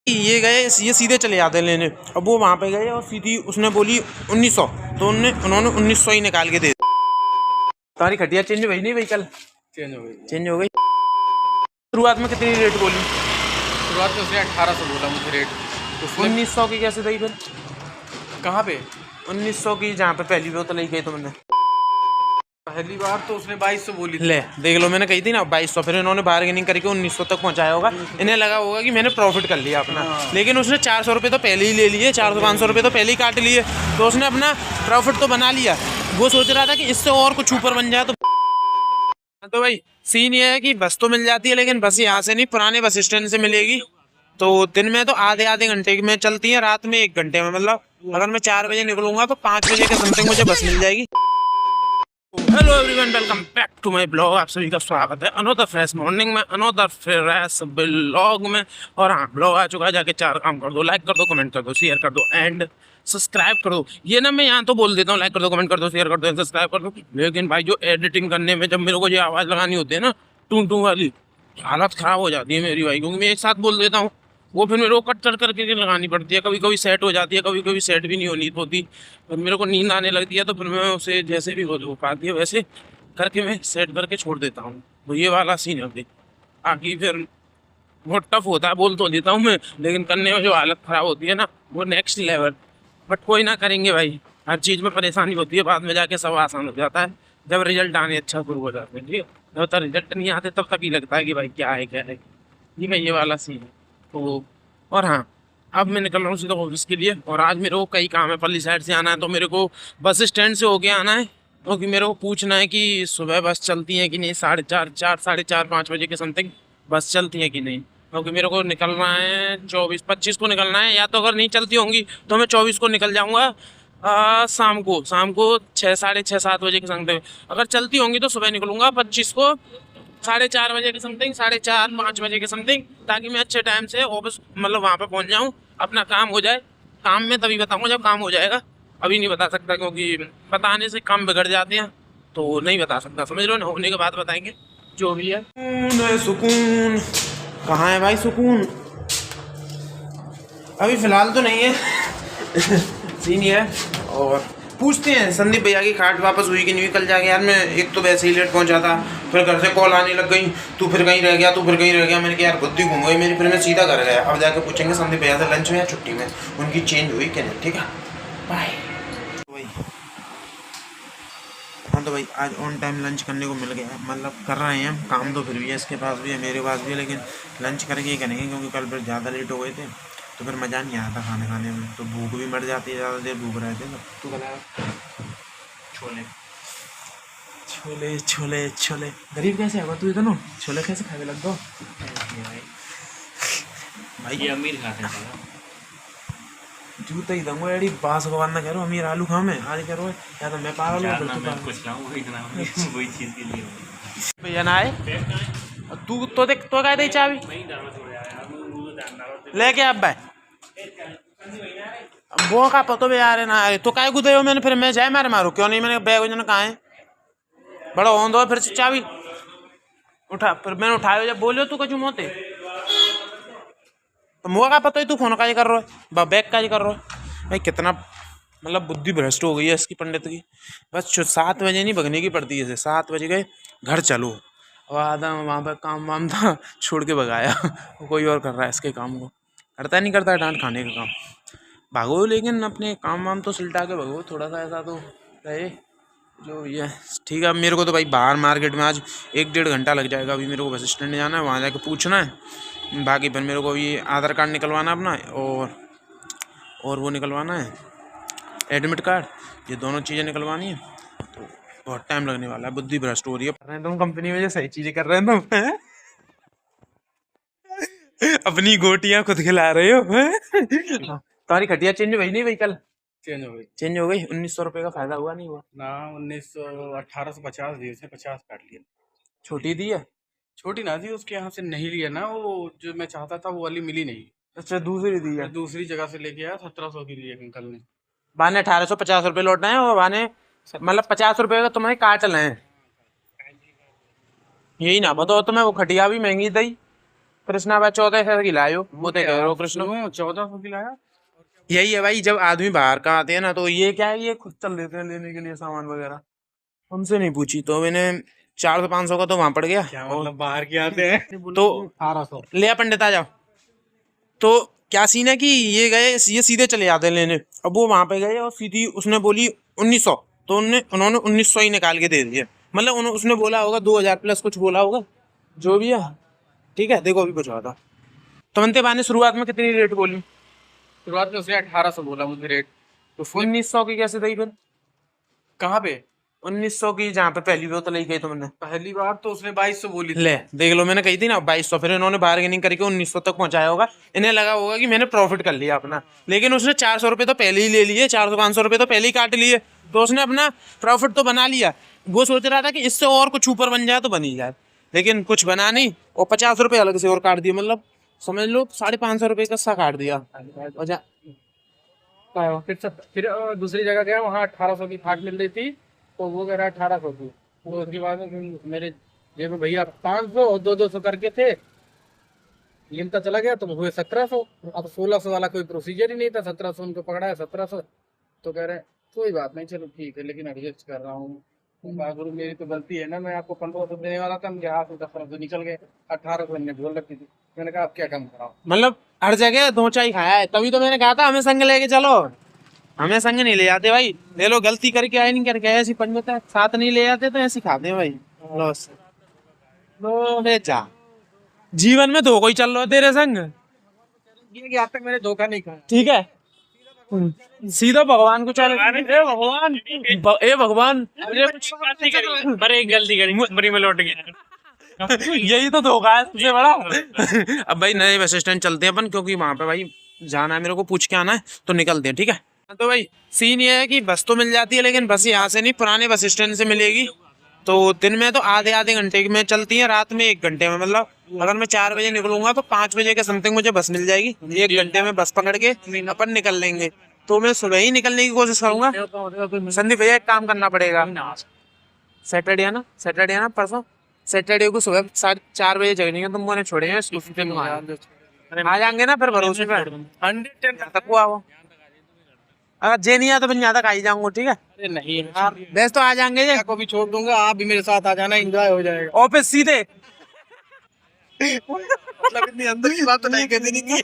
ये गए, ये सीधे चले जाते लेने। अब वो वहाँ पे गए और सीधी उसने बोली 1900, तो उन्होंने 1900 ही निकाल के दे। तुम्हारी खटिया चेंज हुई नहीं भाई? कल चेंज हो गई। शुरुआत में कितनी रेट बोली? शुरुआत में उसने 1800 बोला मुझे रेट। 1900 की कैसे दी फिर? कहाँ पे? 1900 की जहाँ पे पहली बोतल ही गई तुमने। पहली बार तो उसने 2200 बोली थी। ले देख लो, मैंने कही थी ना 2200, फिर इन्होंने बार्गेनिंग करके 1900 तक पहुँचाया होगा। इन्हें लगा होगा कि मैंने प्रॉफिट कर लिया अपना। लेकिन उसने 400 रुपये तो पहले ही ले लिए, 400-500 रुपये तो पहले ही काट लिए, तो उसने अपना प्रॉफिट तो बना लिया। वो सोच रहा था कि इससे और कुछ ऊपर बन जाए। तो भाई सीन ये है कि बस तो मिल जाती है, लेकिन बस यहाँ से नहीं, पुराने बस स्टैंड से मिलेगी। तो दिन में तो आधे आधे घंटे में चलती है, रात में 1 घंटे में। मतलब अगर मैं 4 बजे निकलूंगा तो 5 बजे के समथिंग मुझे बस मिल जाएगी। Hello everyone, welcome back to my blog. आप सभी का स्वागत है अनोदर फ्रेश मॉर्निंग में, अनोदर फ्रेश ब्लॉग में। और हाँ, ब्लॉग आ चुका है, जाके 4 काम कर दो, लाइक कर दो, कमेंट कर दो, शेयर कर दो एंड सब्सक्राइब कर दो। ये ना मैं यहाँ तो बोल देता हूँ लाइक कर दो, कमेंट कर दो, शेयर कर दो, सब्सक्राइब कर दो, लेकिन भाई जो एडिटिंग करने में जब मेरे को ये आवाज़ लगानी होती है ना, टू टू वाली, हालत ख़राब हो जाती है मेरी भाई, क्योंकि मैं एक साथ बोल देता हूँ, वो फिर मेरे को कट कर करके लगानी पड़ती है। कभी कभी सेट हो जाती है, कभी कभी सेट भी नहीं होनी होती। और मेरे को नींद आने लगती है, तो फिर मैं उसे जैसे भी हो पाती है वैसे करके मैं सेट करके छोड़ देता हूँ। तो ये वाला सीन है अभी। आगे फिर बहुत टफ होता है, बोल तो देता हूँ मैं, लेकिन करने में जो हालत ख़राब होती है ना, वो नेक्स्ट लेवल। बट कोई ना, करेंगे भाई। हर चीज़ में परेशानी होती है, बाद में जाके सब आसान हो जाता है जब रिजल्ट आने अच्छा शुरू हो जाते हैं। ठीक है, जब तक रिजल्ट नहीं आते तब तक ही लगता है कि भाई क्या है क्या है। ठीक है, ये वाला सीन है। तो और हाँ, अब मैं निकल रहा हूँ सीधा ऑफिस के लिए। और आज मेरे को कई काम है, पल्ली साइड से आना है, तो मेरे को बस स्टैंड से होके आना है, क्योंकि मेरे को पूछना है कि सुबह बस चलती है कि नहीं। 4:30, 5 बजे के समथिंग बस चलती है कि नहीं, क्योंकि मेरे को निकलना है 24-25 को निकलना है। या तो अगर नहीं चलती होंगी तो मैं 24 को निकल जाऊँगा शाम को 6, 6:30, 7 बजे के समथिंग। अगर चलती होंगी तो सुबह निकलूँगा 25 को 4:30 बजे के समथिंग, 4:30-5 बजे के समथिंग, ताकि मैं अच्छे टाइम से ऑफिस मतलब वहाँ पे पहुँच जाऊँ, अपना काम हो जाए। काम में तभी बताऊँगा जब काम हो जाएगा, अभी नहीं बता सकता, क्योंकि बताने से काम बिगड़ जाते हैं, तो नहीं बता सकता, समझ लो ना। होने के बाद बताएंगे जो भी है। सुकून कहाँ है भाई? सुकून अभी फिलहाल तो नहीं है। सीन ये है। और पूछते हैं संदीप भैया की खाट वापस हुई कि नहीं। कल जाके यार मैं एक तो वैसे ही लेट पहुंचा था, फिर घर से कॉल आने लग गई, तू फिर कहीं रह गया, तू फिर कहीं रह गया। मैंने कहा यार बुद्धि घूम गई मेरी, फिर मैं सीधा घर गया। अब जाके पूछेंगे संदीप भैया से लंच में या छुट्टी में उनकी चेंज हुई कि नहीं। ठीक है, बाय। हाँ तो भाई आज ऑन टाइम लंच करने को मिल गया है, मतलब कर रहे हैं हम काम। तो फिर भी है, इसके पास भी है, मेरे पास भी है, लेकिन लंच करके ही करेंगे, क्योंकि कल फिर ज़्यादा लेट हो गए थे, तो फिर मज़ा नहीं आया था खाने खाने में। तो भूख भी मर जाती है, ज़्यादा देर भूख रहे थे। तो बनाया छोले छोले छोले छोले। गरीब कैसे होगा तू इतना? छोले कैसे खाने लग दो भाई? ये अमीर खाते हैं। जूता ही दूंगा एडी बास भगवान ना कह रहा अमीर आलू खा में आज कह रहा या तो मैं पागल हूँ वही चीज़ के लिए भैया ना आए। तू तो देख तो कह दे चाबी लेके अब भाई वो का पतो भी यार ना तो काय गुदे हो मैंने, फिर मैं जाए मारे मारू क्यों नहीं। मैंने बैग वजन कहाँ है बड़ा हों दो, फिर चाबी उठा, फिर मैंने उठाया जब बोलियो तू कचू मोते तो मुआ का पता ही तू फोन का कर रहा है, बैग का कर रहा है। भाई कितना मतलब बुद्धि भ्रष्ट हो गई है इसकी पंडित की। बस 7 बजे नहीं भगने की पड़ती है, 7 बजे गए घर चलो, और आधा वहाँ पर काम वाम था छोड़ के भगाया। कोई और कर रहा है इसके काम को, करता नहीं करता है डांट खाने का काम। भागो लेकिन अपने काम वाम तो सिलटा के भागो, थोड़ा सा ऐसा तो रहे जो ये। ठीक है, अब मेरे को तो भाई बाहर मार्केट में आज 1-1.5 घंटा लग जाएगा। अभी मेरे को बस स्टैंड जाना है, वहाँ जाके पूछना है। बाकी फिर मेरे को अभी आधार कार्ड निकलवाना अपना, और वो निकलवाना है एडमिट कार्ड, ये दोनों चीज़ें निकलवानी है। तो बहुत टाइम लगने वाला है, बुद्धि भ्रष्ट हो रही है। तुम कंपनी में जो सही चीज़ें कर रहे हैं तुम अपनी गोटियाँ खुद खिला रहे हो। तुम्हारी खटिया चेंज हुई नहीं भाई? कल चेंज हो गई 1900 रुपये का फायदा हुआ नहीं हुआ ना? 1850 दिए थे, 50 काट लिए। छोटी दी है? छोटी ना दी, उसके यहाँ से नहीं लिया ना, वो जो मैं चाहता था वो वाली मिली नहीं। अच्छा, दूसरी दी है? दूसरी जगह से लेके आया, 1700 की लिए अंकल ने। बाने 1850 रुपये लौटना है, और बाने मतलब 50 रुपये का तुम्हें काट लें। यही ना बताओ तुम्हें, वो खटिया भी महंगी थी कृष्णा भाई 1400 की लायो वो तो कह रहे हो कृष्ण 1400 की लाया। यही है भाई, जब आदमी बाहर का आते हैं ना तो ये क्या है, ये खुद चल देते हैं लेने के लिए सामान वगैरह, हमसे नहीं पूछी। तो मैंने 400-500 का तो वहां पड़ गया। क्या मतलब बाहर के आते हैं तो 1800। ले आ पंडित आ जाओ। तो क्या सीन है कि ये गए, ये सीधे चले जाते हैं लेने। अब वो वहां पे गए और सीधी उसने बोली 1900, तो उन्होंने 1900 ही निकाल के दे दिए। मतलब उसने बोला होगा 2000 प्लस कुछ बोला होगा, जो भी है। ठीक है, देखो अभी पूछा था तो मनते बहाने शुरुआत में कितनी रेट बोली? शुरुआत में उसने 1800 बोला मुझे रेट। तो 1900 की कैसे दी फिर? कहाँ पे? 1900 की जहाँ पे पहली बोतल ली गई तुमने। पहली बार तो उसने 2200 बोली थी। ले देख लो, मैंने कही थी ना 2200, फिर इन्होंने बार्गेनिंग करके 1900 तक पहुंचाया होगा। इन्हें लगा होगा कि मैंने प्रॉफिट कर लिया अपना, लेकिन उसने 400 रुपये तो पहले ही ले लिए, 400-500 रुपये तो पहले ही काट लिए। तो उसने अपना प्रॉफिट तो बना लिया। वो सोच रहा था कि इससे और कुछ ऊपर बन जाए तो बन ही जाए, लेकिन कुछ बना नहीं और 50 रुपये अलग से और काट दिए। मतलब समझ लो 550 रुपये का सा काट दिया। फिर दूसरी जगह गया, वहाँ 1800 की खाट मिल रही थी, तो वो कह रहा 1800 की। तो उसके बाद में मेरे जेब में भैया 500 और 200 करके थे, गिनता चला गया तो हुए 1700। अब 1600 वाला कोई प्रोसीजर ही नहीं था, 1700 उनको पकड़ा है 1700। तो कह रहे कोई बात नहीं, चलो ठीक है, लेकिन एडजस्ट कर रहा हूँ। गुरु मेरी तो गलती है ना, मैं आपको 1500 देने वाला था, मुझे हाथ में 1700 निकल गए, 1800 ने बोल रखी थी। मैंने कहा आप क्या काम कराओ। मतलब हर जगह धोचा ही खाया है, तभी तो मैंने कहा था हमें संग लेके चलो। हमें संग नहीं ले जाते भाई, ले लो गलती करके आए नहीं करके ऐसी पंडित है, साथ नहीं ले जाते तो ऐसी खाते हैं भाई। लॉस लो बे जा, जीवन में धोखा ही चल रहा है तेरे संग। ये आज तक मैंने धोखा नहीं खाया। ठीक है, सीधा भगवान को चल, ए भगवान, ए भगवान, पर एक गलती करी, मरी में लौट गया। यही तो धोखा है सबसे बड़ा। अब भाई नए बस स्टैंड चलते हैं अपन, क्योंकि वहां पे भाई जाना है, मेरे को पूछ के आना है, तो निकलते हैं। ठीक है, तो भाई सीन ये है कि बस तो मिल जाती है, लेकिन बस यहाँ से नहीं, पुराने बस स्टैंड से मिलेगी। तो दिन में तो आधे घंटे में चलती है, रात में 1 घंटे में। मतलब अगर मैं 4 बजे निकलूंगा तो 5 बजे के समथिंग मुझे बस मिल जाएगी। 1 घंटे में बस पकड़ के अपन निकल लेंगे। तो मैं सुबह ही निकलने की कोशिश करूंगा। संदीप भैया एक काम करना पड़ेगा, सैटरडे है ना परसों, सैटरडे को सुबह 4:30 बजे जगनेंगे, तुमको नहीं छोड़ेंगे, आ जाएंगे ना फिर भरोसे पे 100 तक को आओ। अगर जे नहीं आया तो मैं ज्यादा खा ही जाऊंगा। ठीक है, अरे नहीं बस तो आ जाएंगे ये को भी छोड़ दूंगा, आप भी मेरे साथ आ जाना, एंजॉय हो जाएगा। ऑफिस सीधे। मतलब इतनी अंदर की बात तो नहीं कहती थी।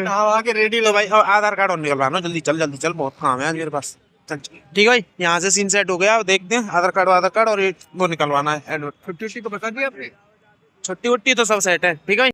आके रेडी तो भाई आधार कार्ड और निकलवाना, जल्दी चल, बहुत काम है आज मेरे पास। चल ठीक है भाई, यहाँ से सीन सेट हो गया, देखते हैं आधार कार्ड और ये वो निकलवाना है। छुट्टी को बता दिया आपने? छुट्टी वुट्टी तो सब सेट है। ठीक है भाई।